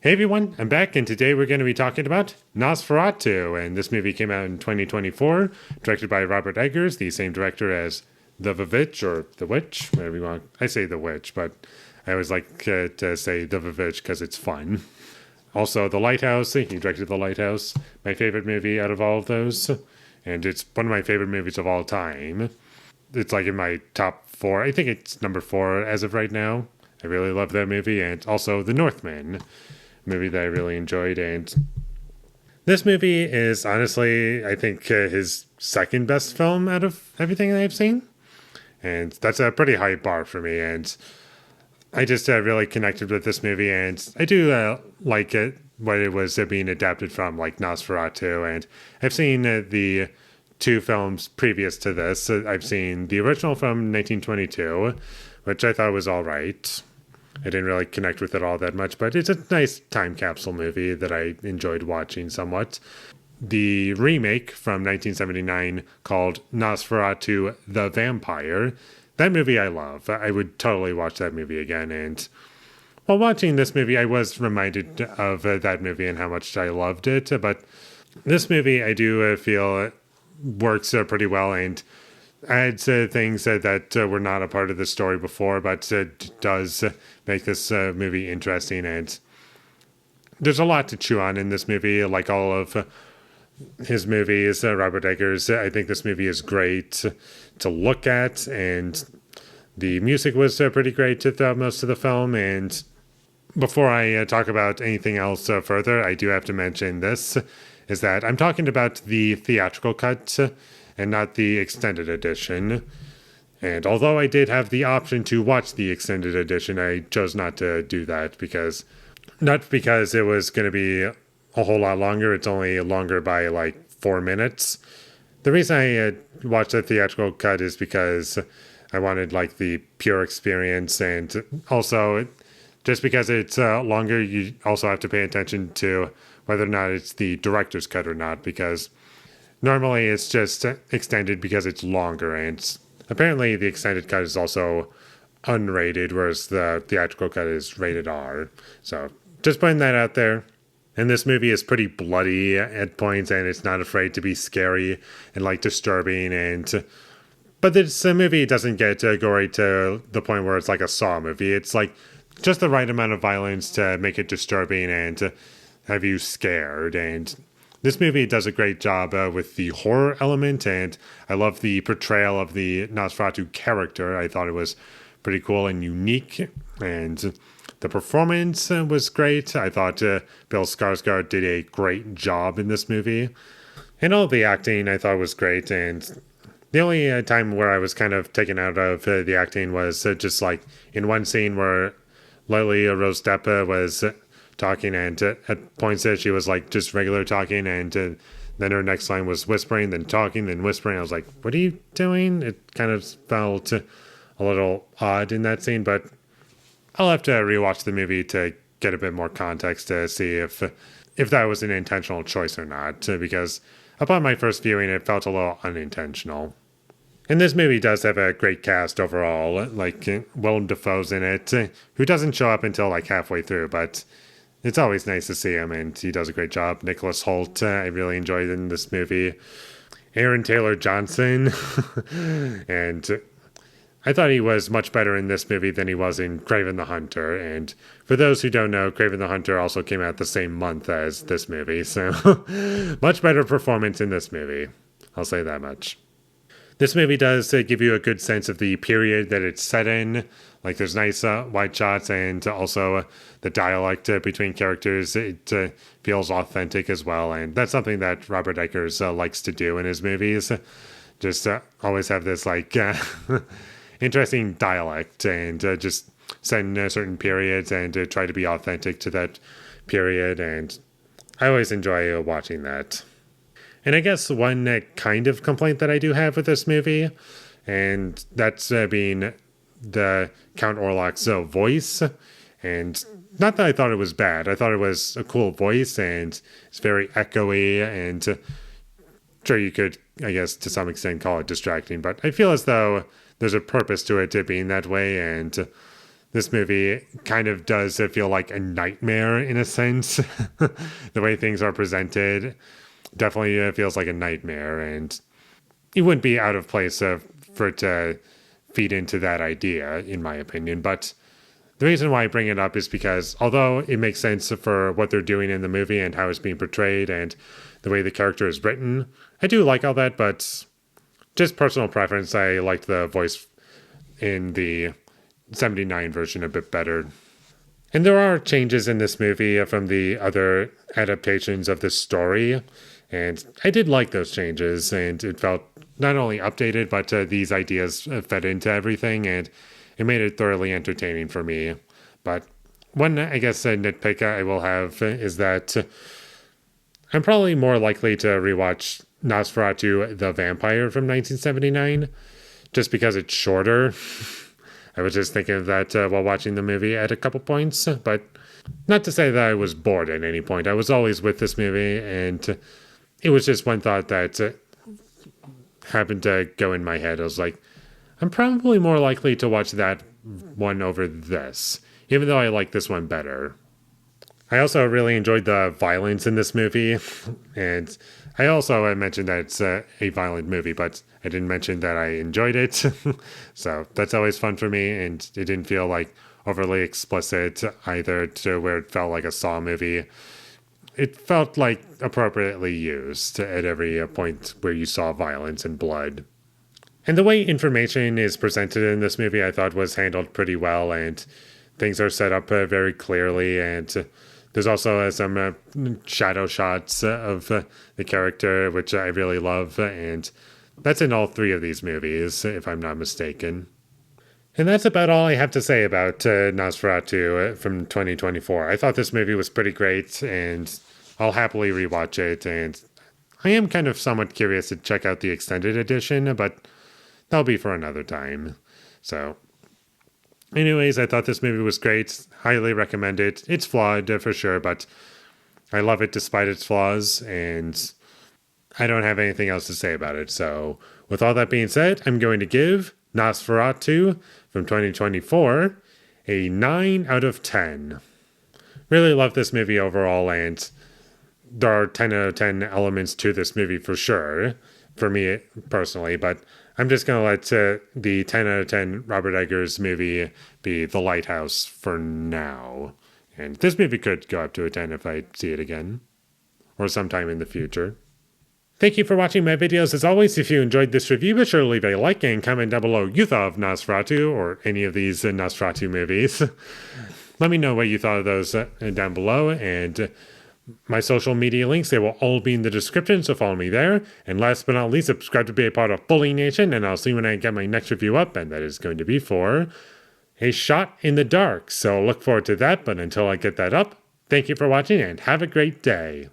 Hey everyone, I'm back, and today we're going to be talking about Nosferatu. And this movie came out in 2024, directed by Robert Eggers, the same director as The Vivitch, or The Witch, whatever you want. I say The Witch, but I always like to say The Vivitch because it's fun. Also, The Lighthouse, he directed The Lighthouse, my favorite movie out of all of those. And it's one of my favorite movies of all time. It's like in my top four. I think it's number four as of right now. I really love that movie. And also The Northman, movie that I really enjoyed. And this movie is honestly, I think, his second best film out of everything that I've seen. And that's a pretty high bar for me. And I just really connected with this movie. And I do like it, what it was being adapted from, like Nosferatu. And I've seen the two films previous to this. I've seen the original from 1922, which I thought was all right. I didn't really connect with it all that much, but it's a nice time capsule movie that I enjoyed watching somewhat. The remake from 1979 called Nosferatu the Vampire, that movie I love. I would totally watch that movie again. And while watching this movie, I was reminded of that movie and how much I loved it. But this movie, I do feel works pretty well and adds things that were not a part of the story before, but does make this movie interesting. And there's a lot to chew on in this movie, like all of his movies. Robert Eggers, I think this movie is great to look at, and the music was pretty great throughout most of the film. And before I talk about anything else further, I do have to mention this, is that I'm talking about the theatrical cut and not the extended edition. And although I did have the option to watch the extended edition, I chose not to do that not because it was going to be a whole lot longer. It's only longer by like 4 minutes. The reason I watched the theatrical cut is because I wanted like the pure experience, and also just because it's longer, you also have to pay attention to whether or not it's the director's cut or not, because normally it's just extended because it's longer, and apparently the extended cut is also unrated, whereas the theatrical cut is rated R. So just putting that out there. And this movie is pretty bloody at points, and it's not afraid to be scary and like disturbing. But this movie doesn't get gory to the point where it's like a Saw movie. It's like just the right amount of violence to make it disturbing and to have you scared. And this movie does a great job with the horror element, and I love the portrayal of the Nosferatu character. I thought it was pretty cool and unique, and the performance was great. I thought Bill Skarsgård did a great job in this movie, and all the acting I thought was great. And the only time where I was kind of taken out of the acting was just like in one scene where Lily Rose Depp was talking, and at points she was like just regular talking, and then her next line was whispering, then talking, then whispering. I was like, what are you doing? It kind of felt a little odd in that scene, but I'll have to rewatch the movie to get a bit more context to see if that was an intentional choice or not, because upon my first viewing it felt a little unintentional. And this movie does have a great cast overall, like Willem Dafoe's in it, who doesn't show up until like halfway through, but it's always nice to see him, and he does a great job. Nicholas Hoult, I really enjoyed in this movie. Aaron Taylor Johnson, and I thought he was much better in this movie than he was in Kraven the Hunter. And for those who don't know, Kraven the Hunter also came out the same month as this movie, so much better performance in this movie. I'll say that much. This movie does give you a good sense of the period that it's set in. Like there's nice wide shots, and also the dialect between characters. It feels authentic as well, and that's something that Robert Eggers likes to do in his movies. Just always have this like interesting dialect, and just set in certain periods, and try to be authentic to that period. And I always enjoy watching that. And I guess one kind of complaint that I do have with this movie, and that's being the Count Orlok's voice. And not that I thought it was bad. I thought it was a cool voice, and it's very echoey, and sure you could, I guess, to some extent call it distracting, but I feel as though there's a purpose to it being that way, and this movie kind of does feel like a nightmare in a sense. The way things are presented definitely feels like a nightmare, and it wouldn't be out of place for it to feed into that idea, in my opinion. But the reason why I bring it up is because although it makes sense for what they're doing in the movie and how it's being portrayed and the way the character is written, I do like all that, but just personal preference, I liked the voice in the 79 version a bit better. And there are changes in this movie from the other adaptations of this story, and I did like those changes, and it felt not only updated, but these ideas fed into everything, and it made it thoroughly entertaining for me. But one, I guess, nitpick I will have is that I'm probably more likely to rewatch Nosferatu the Vampire from 1979, just because it's shorter. I was just thinking of that while watching the movie at a couple points, but not to say that I was bored at any point. I was always with this movie, and it was just one thought that happened to go in my head. I was like, I'm probably more likely to watch that one over this, even though I like this one better. I also really enjoyed the violence in this movie, and I also mentioned that it's a violent movie, but I didn't mention that I enjoyed it. So that's always fun for me, and it didn't feel like overly explicit either to where it felt like a Saw movie. It felt like appropriately used at every point where you saw violence and blood. And the way information is presented in this movie, I thought was handled pretty well, and things are set up very clearly, and there's also some shadow shots of the character, which I really love, and that's in all three of these movies, if I'm not mistaken. And that's about all I have to say about Nosferatu from 2024. I thought this movie was pretty great, and I'll happily rewatch it, and I am kind of somewhat curious to check out the extended edition, but that'll be for another time. So anyways, I thought this movie was great. Highly recommend it. It's flawed for sure, but I love it despite its flaws, and I don't have anything else to say about it. So with all that being said, I'm going to give Nosferatu from 2024 a 9 out of 10. Really love this movie overall, and there are 10 out of 10 elements to this movie for sure, for me personally, but I'm just going to let the 10 out of 10 Robert Eggers movie be The Lighthouse for now. And this movie could go up to a 10 if I see it again, or sometime in the future. Thank you for watching my videos. As always, if you enjoyed this review, be sure to leave a like and comment down below you thought of Nosferatu or any of these Nosferatu movies. Let me know what you thought of those down below, and my social media links, they will all be in the description, so follow me there. And last but not least, subscribe to be a part of Foley Nation, and I'll see you when I get my next review up, and that is going to be for A Shot in the Dark. So look forward to that, but until I get that up, thank you for watching, and have a great day.